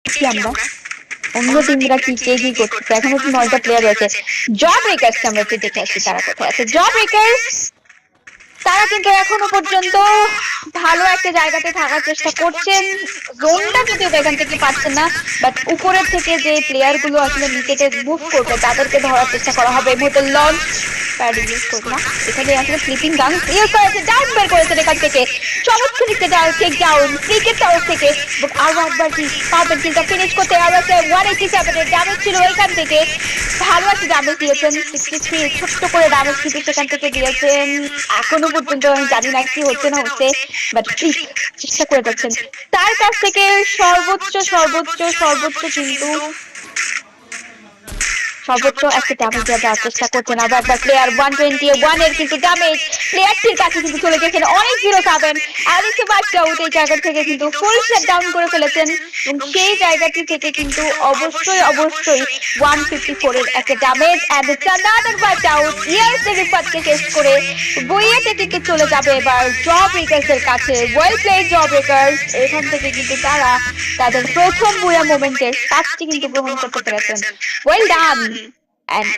কি আমরা অন্য টিমরা কে কি করতেছে, এখনো তো 9টা প্লেয়ার রয়েছে। জ ব্রেকার্স আমরা একটু দেখে আসি তারা কোথায় আছে। জ ব্রেকার্স তারা কিন্তু এখনো পর্যন্ত ভালো একটা জায়গাতে থাকার চেষ্টা করছেন। জোনটা যদিও এখান থেকে পাচ্ছেন না, বাট উপরের থেকে যে প্লেয়ার গুলো আসলে নিচেতে মুভ করবে তাদেরকে ধরার চেষ্টা করা হবে। এই মুহূর্তে লঞ্চ প্যাড ইউজ করবে না, এখানে আসলে স্লিপিং গান ইউজ করেছে, ডাউন বের করেছেন এখান থেকে। চমৎকার একটা টেক ডাউন ক্রিকেট তরফ থেকে। আরো একবার কি পারবেন কিলটা ফিনিশ করতে? আরো একটা 187 এর ড্যামেজ ছিল এখান থেকে, ভালো একটা ড্যামেজ দিয়েছেন। 63 ছোট্ট করে ড্যামেজ কিন্তু সেখান থেকে দিয়েছেন। এখনো পর্যন্ত আমি জানি না কি হচ্ছে না হচ্ছে, বাট চেষ্টা করে যাচ্ছেন। তার কাছ থেকে সর্বোচ্চ সর্বোচ্চ সর্বোচ্চ কিন্তু সর্বোচ্চ একটা ড্যামেজ দেওয়ার চেষ্টা করছেন। আবার একবার প্লেয়ার 121 এর কিন্তু ড্যামেজ প্লেয়ারটির কাছে কিন্তু চলে গেছেন। অনেক 07 অ্যালিসে বাস্টাউট এই জায়গা থেকে কিন্তু ফুল সেট ডাউন করে ফেলেছেন, এবং সেই জায়গাটি থেকে কিন্তু অবশ্যই অবশ্যই 154 এর একটা ড্যামেজ এন্ড চানাদার বাস্টাউট ইয়ার্স এর রিপাতকে শেষ করে বইয়েতে কিন্তু চলে যাবে এবার জ ব্রেকার্স এর কাছে। ওয়েল প্লেড জ ব্রেকার্স, এখান থেকে কিন্তু তারা তাদের প্রথম বুয়া মোমেন্টের কাজটি কিন্তু গ্রহণ করতে পেরেছেন। Well done. And